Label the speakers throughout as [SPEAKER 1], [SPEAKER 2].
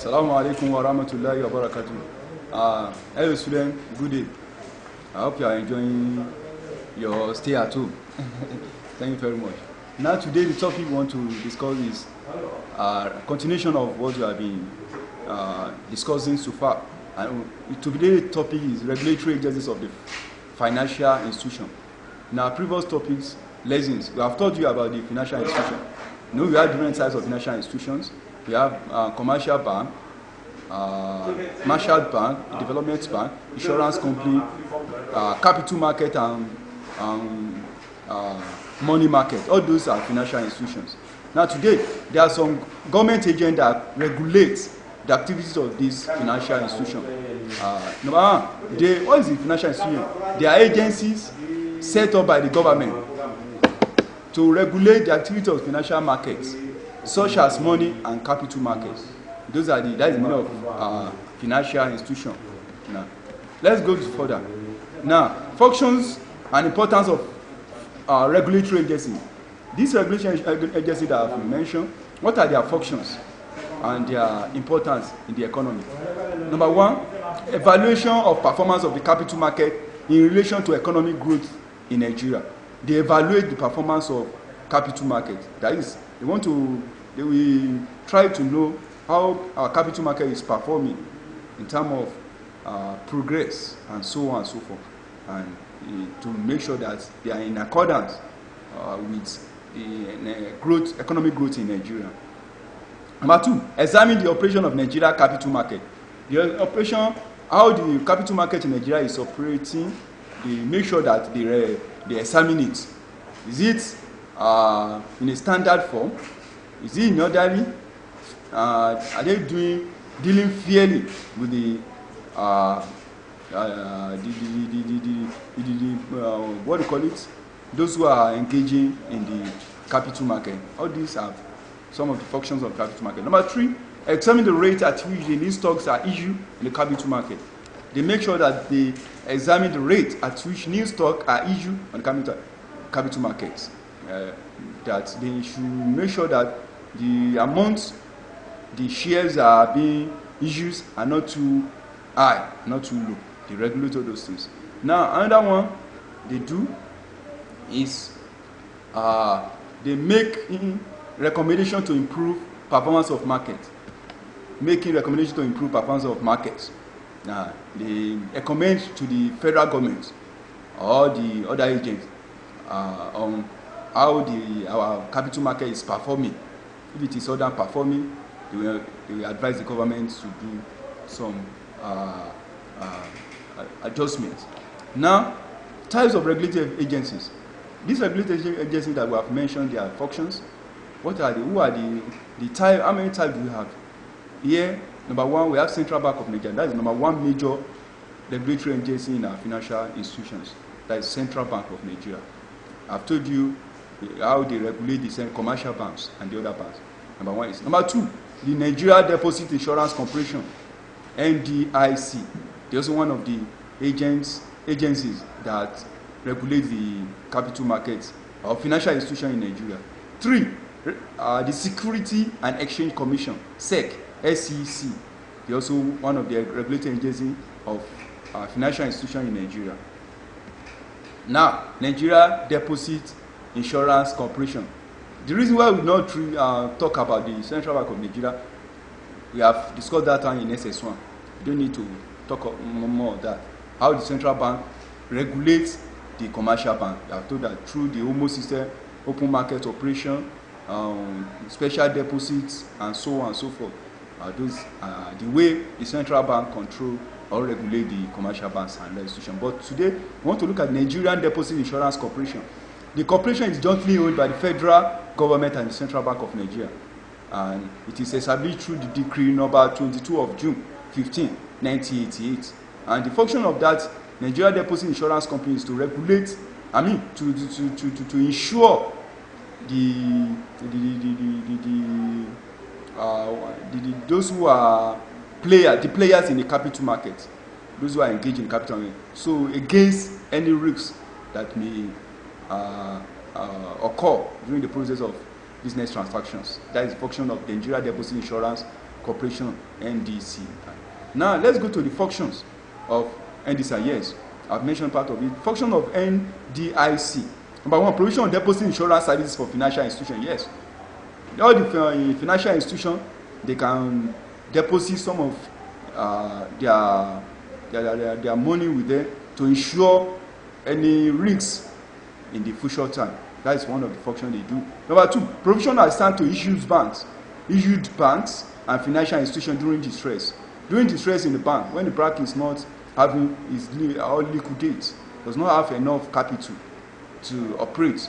[SPEAKER 1] Assalamu alaikum wa rahmatullahi wa barakatuh. Hello students, good day. I hope you are enjoying your stay at home. Thank you very much. Now today the topic we want to discuss is a continuation of what we have been discussing so far. And today's topic is regulatory agencies of the financial institution. In our previous topics, lessons, we have taught you about the financial institution. You know, we have different types of financial institutions. We have commercial bank, commercial bank, development bank, insurance company, capital market, and money market. All those are financial institutions. Now today, there are some government agents that regulate the activities of this financial institution. Number one, what is the financial institution? They are agencies set up by the government to regulate the activity of financial markets, such as money and capital markets. That is the meaning of financial institution. Now, let's go further. Now, functions and importance of regulatory agencies. These regulatory agencies that I've mentioned, what are their functions and their importance in the economy? Number one, evaluation of performance of the capital market in relation to economic growth in Nigeria. They evaluate the performance of capital market. That is, they will try to know how our capital market is performing in terms of progress and so on and so forth, and to make sure that they are in accordance with the economic growth in Nigeria. Number two, examine the operation of Nigeria capital market. The operation, how the capital market in Nigeria is operating, they make sure that they examine it. Is it in a standard form? Is it in orderly? Are they dealing fairly with the what do you call it? Those who are engaging in the capital market. All these are some of the functions of capital market. Number three, examine the rate at which the new stocks are issued in the capital market. They make sure that they examine the rate at which new stocks are issued on the capital markets. That they should make sure that the amount the shares are being issued are not too high, not too low. They regulate all those things. Now, another one they do is they make recommendation to improve performance of market. Making recommendation to improve performance of markets. They recommend to the federal government or the other agents on how our capital market is performing. If it is underperforming, they will advise the government to do some adjustments. Now, types of regulatory agencies. These regulatory agencies that we have mentioned, their functions. What are they? Who are the type? How many types do we have? Here, number one, we have Central Bank of Nigeria. That is number one major regulatory agency in our financial institutions. That is Central Bank of Nigeria. I've told you how they regulate the commercial banks and the other banks. Number one is. Number two, the Nigeria Deposit Insurance Corporation, NDIC. They're also one of the agencies that regulate the capital markets or financial institution in Nigeria. Three, the Security and Exchange Commission, SEC. They're also one of the regulatory agencies of financial institution in Nigeria. Now, Nigeria Deposit Insurance Corporation. The reason why we not talk about the Central Bank of Nigeria, we have discussed that one in SS1. We don't need to talk more of that. How the Central Bank regulates the commercial bank. I have told that through the OMO system, open market operation, special deposits, and so on and so forth. Those are the way the Central Bank control or regulate the commercial banks and institutions. But today, we want to look at Nigerian Deposit Insurance Corporation. The corporation is jointly owned by the federal government and the Central Bank of Nigeria. And it is established through the decree number 22 of June 15, 1988. And the function of that Nigeria Deposit Insurance Company is to regulate, to ensure those who are the players in the capital market, those who are engaged in capital market. So against any risks that may occur during the process of business transactions. That is the function of the Nigeria Deposit Insurance Corporation, NDC. Now let's go to the functions of NDC. Yes, I've mentioned part of it. Function of NDIC. Number one, provision of deposit insurance services for financial institutions. Yes, all the financial institutions, they can deposit some of their money with them to ensure any risks in the future time. That is one of the functions they do. Number two, provision of assistance to issued banks and financial institutions during distress. During distress in the bank, when the bank is not having or liquidate, does not have enough capital to operate,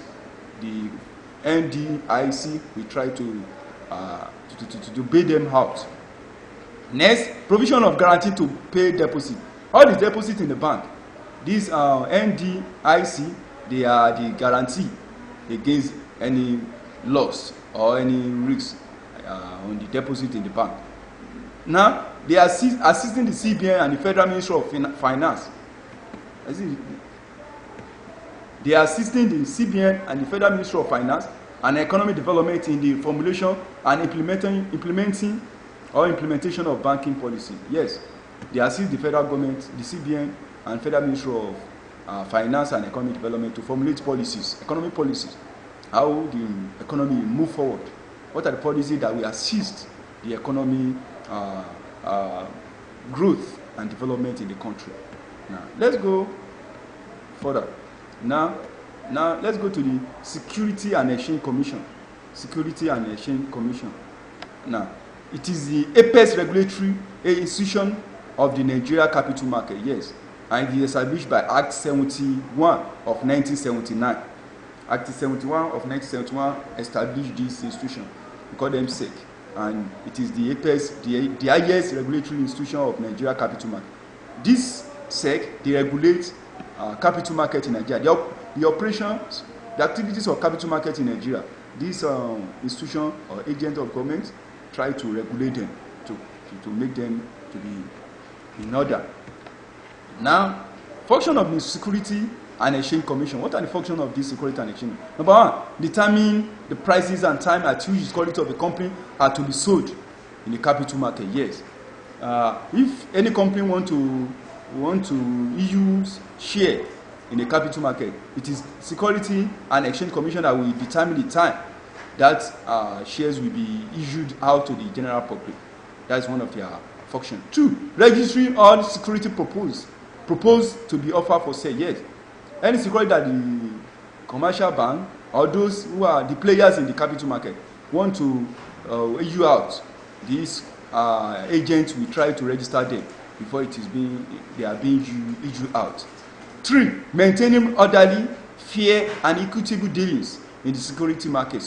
[SPEAKER 1] the NDIC will try to bail them out. Next, provision of guarantee to pay deposit. All the deposit in the bank, these NDIC, they are the guarantee against any loss or any risk on the deposit in the bank. Now, they are assisting the CBN and the Federal Ministry of Finance. They are assisting the CBN and the Federal Ministry of Finance and Economic Development in the formulation and implementation of banking policy. Yes, they assist the federal government, the CBN, and Federal Ministry of Finance and Economic Development to formulate policies, economic policies, how the economy will move forward. What are the policies that will assist the economy growth and development in the country? Now, let's go further. Now let's go to the Security and Exchange Commission. Security and Exchange Commission. Now, it is the apex regulatory institution of the Nigeria capital market. Yes, and it is established by Act 71 of 1979. Act 71 of 1971 established this institution. We call them SEC, and it is the apex, the highest regulatory institution of Nigeria capital market. This SEC, they regulate capital market in Nigeria. The operations, the activities of capital market in Nigeria. This institution or agent of government try to regulate them to make them to be in order. Now, function of the Security and Exchange Commission. What are the functions of this Security and Exchange? Number one, determine the prices and time at which the quality of the company are to be sold in the capital market. Yes, if any company want to use share in the capital market, it is Security and Exchange Commission that will determine the time that shares will be issued out to the general public. That is one of their functions. Two, registering all security proposed to be offered for sale. Yes, any security that the commercial bank or those who are the players in the capital market want to issue out, these agents will try to register them before they are being issued out. Three, maintaining orderly, fair, and equitable dealings in the security market.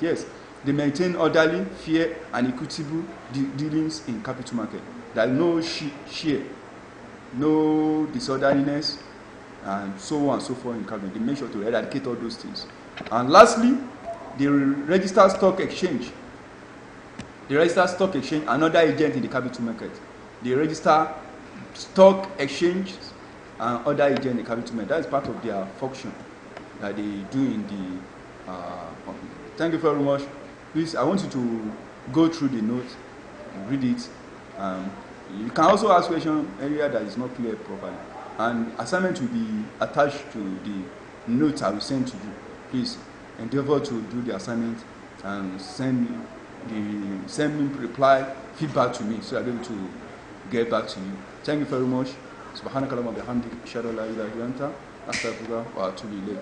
[SPEAKER 1] Yes, they maintain orderly, fair, and equitable dealings in capital market. There is no share, no disorderliness, and so on and so forth in capital. They make sure to eradicate all those things. And lastly, they register stock exchange. They register stock exchange, another agent in the capital market. They register stock exchange and other agents in the capital market. That is part of their function that they do in the company. Thank you very much. Please, I want you to go through the notes, read it. You can also ask questions area that is not clear properly. And assignment will be attached to the notes I will send to you. Please endeavor to do the assignment and send me reply feedback to me so I'll be able to get back to you. Thank you very much. Subhanakallahumma bihamdik, ashhadu an la ilaha illa anta, astaghfiruka wa atubu ilayk.